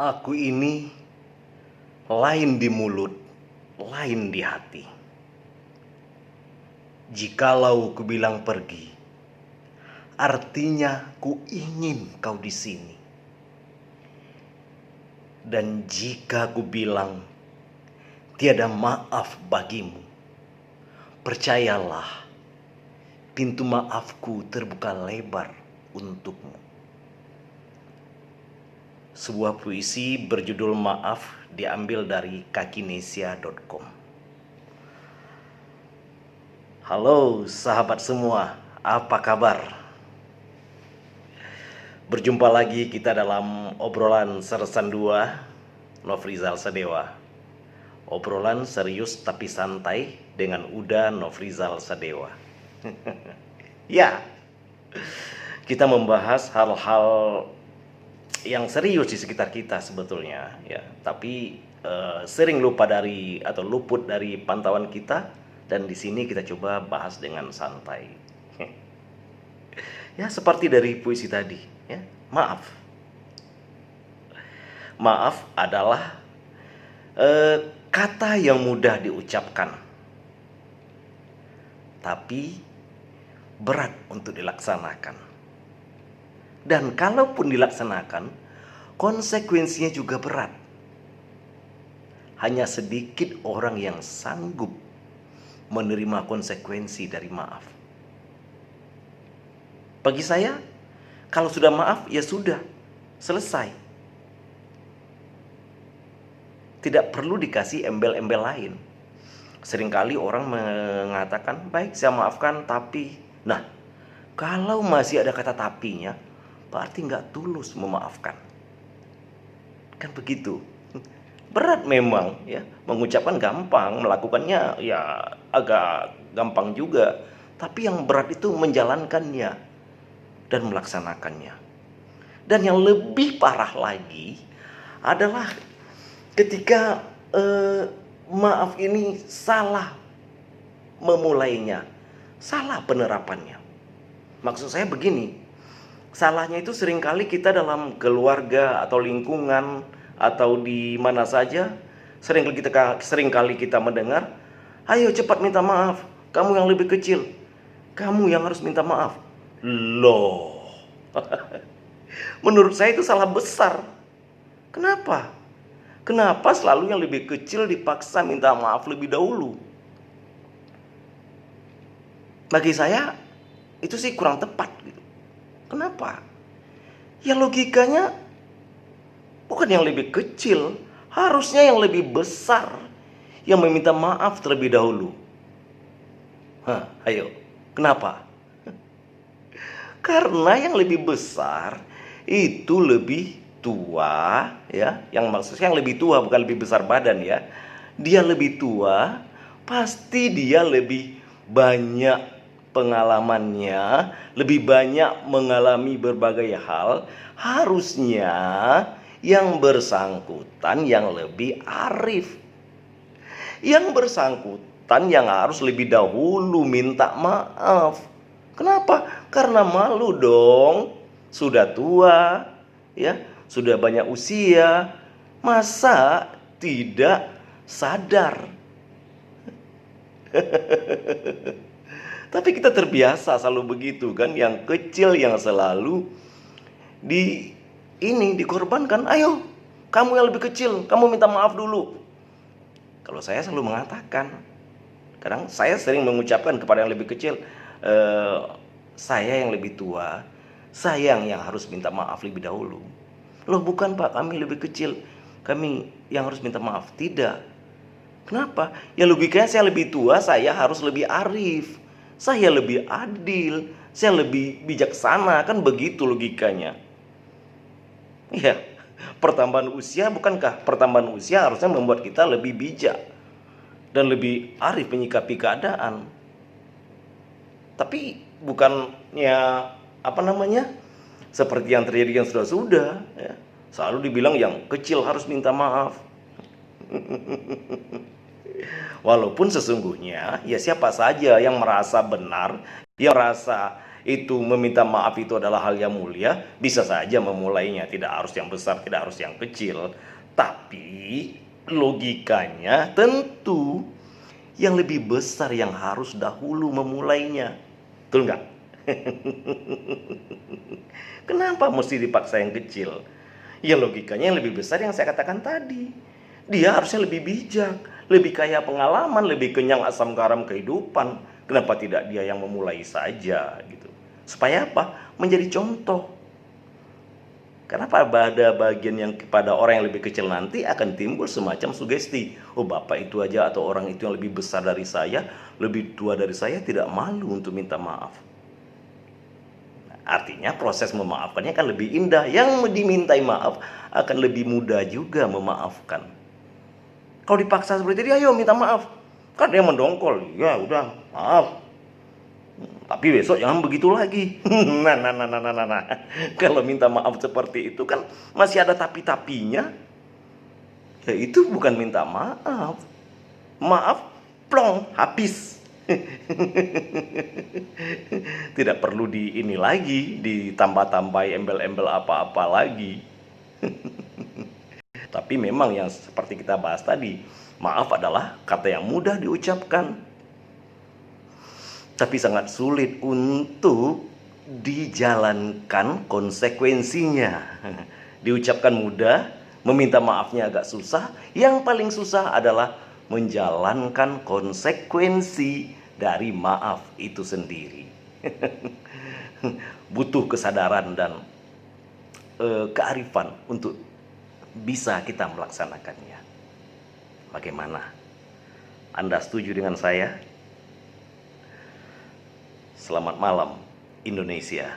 Aku ini lain di mulut, lain di hati. Jikalau ku bilang pergi, artinya ku ingin kau di sini. Dan jika ku bilang tiada maaf bagimu, percayalah, pintu maafku terbuka lebar untukmu. Sebuah puisi berjudul Maaf diambil dari kakinesia.com. Halo sahabat semua, apa kabar? Berjumpa lagi kita dalam obrolan Sersan 2 Nofrizal Sadewa. Obrolan serius tapi santai dengan Uda Nofrizal Sadewa. Ya, kita membahas hal-hal yang serius di sekitar kita sebetulnya, ya. Tapi sering luput dari pantauan kita, dan di sini kita coba bahas dengan santai. Ya, seperti dari puisi tadi, ya. Maaf. Maaf adalah kata yang mudah diucapkan, tapi berat untuk dilaksanakan. Dan kalaupun dilaksanakan, konsekuensinya juga berat. Hanya sedikit orang yang sanggup menerima konsekuensi dari maaf. Bagi saya, kalau sudah maaf, ya sudah, selesai. Tidak perlu dikasih embel-embel lain. Seringkali orang mengatakan, baik saya maafkan, tapi... Nah, kalau masih ada kata tapinya, berarti nggak tulus memaafkan. Kan begitu. Berat memang, ya. Mengucapkan gampang, melakukannya ya agak gampang juga. Tapi yang berat itu menjalankannya dan melaksanakannya. Dan yang lebih parah lagi adalah ketika maaf ini salah memulainya, salah penerapannya. Maksud saya begini, salahnya itu seringkali kita dalam keluarga atau lingkungan atau di mana saja, seringkali kita mendengar, ayo cepat minta maaf, kamu yang lebih kecil, kamu yang harus minta maaf. Loh, menurut saya itu salah besar. Kenapa? Kenapa selalu yang lebih kecil dipaksa minta maaf lebih dahulu? Bagi saya itu sih kurang tepat gitu. Kenapa? Ya logikanya bukan yang lebih kecil, harusnya yang lebih besar yang meminta maaf terlebih dahulu. Ayo, kenapa? Karena yang lebih besar itu lebih tua, ya. Yang maksudnya yang lebih tua bukan lebih besar badan, ya. Dia lebih tua, pasti dia lebih banyak pengalamannya, lebih banyak mengalami berbagai hal. Harusnya yang bersangkutan yang lebih arif, yang bersangkutan yang harus lebih dahulu minta maaf. Kenapa? Karena malu dong. Sudah tua, ya, sudah banyak usia, masa tidak sadar? Tapi kita terbiasa selalu begitu kan, yang kecil yang selalu dikorbankan. Ayo, kamu yang lebih kecil, kamu minta maaf dulu. Kalau saya selalu mengatakan, kadang saya sering mengucapkan kepada yang lebih kecil, saya yang lebih tua, saya yang harus minta maaf lebih dahulu. Loh bukan Pak, kami lebih kecil, kami yang harus minta maaf. Tidak. Kenapa? Ya logikanya saya lebih tua, saya harus lebih arif, saya lebih adil, saya lebih bijaksana, kan begitu logikanya. Ya, pertambahan usia, bukankah pertambahan usia harusnya membuat kita lebih bijak dan lebih arif menyikapi keadaan? Tapi bukannya seperti yang terjadi yang sudah-sudah, ya. Selalu dibilang yang kecil harus minta maaf. Walaupun sesungguhnya ya siapa saja yang merasa benar, yang merasa itu meminta maaf itu adalah hal yang mulia, bisa saja memulainya, tidak harus yang besar, tidak harus yang kecil. Tapi logikanya tentu yang lebih besar yang harus dahulu memulainya. Betul nggak? Kenapa mesti dipaksa yang kecil? Ya logikanya yang lebih besar yang saya katakan tadi. Dia harusnya lebih bijak, lebih kaya pengalaman, lebih kenyang asam garam kehidupan. Kenapa tidak dia yang memulai saja gitu? Supaya apa? Menjadi contoh. Karena pada bagian yang kepada orang yang lebih kecil nanti akan timbul semacam sugesti. Oh, bapak itu aja atau orang itu yang lebih besar dari saya, lebih tua dari saya, tidak malu untuk minta maaf. Artinya proses memaafkannya akan lebih indah. Yang dimintai maaf akan lebih mudah juga memaafkan. Kalau dipaksa seperti itu, ayo minta maaf. Kan dia mendongkol. Ya udah, maaf. Tapi besok jangan begitu lagi. Nah. Kalau minta maaf seperti itu kan masih ada tapi-tapinya. Ya itu bukan minta maaf. Maaf, plong, habis. Tidak perlu di ini lagi, ditambah-tambahi embel-embel apa-apa lagi. Tapi memang yang seperti kita bahas tadi, maaf adalah kata yang mudah diucapkan, tapi sangat sulit untuk dijalankan konsekuensinya. Diucapkan mudah, meminta maafnya agak susah. Yang paling susah adalah menjalankan konsekuensi dari maaf itu sendiri. Butuh kesadaran dan kearifan untuk bisa kita melaksanakannya. Bagaimana? Anda setuju dengan saya? Selamat malam, Indonesia.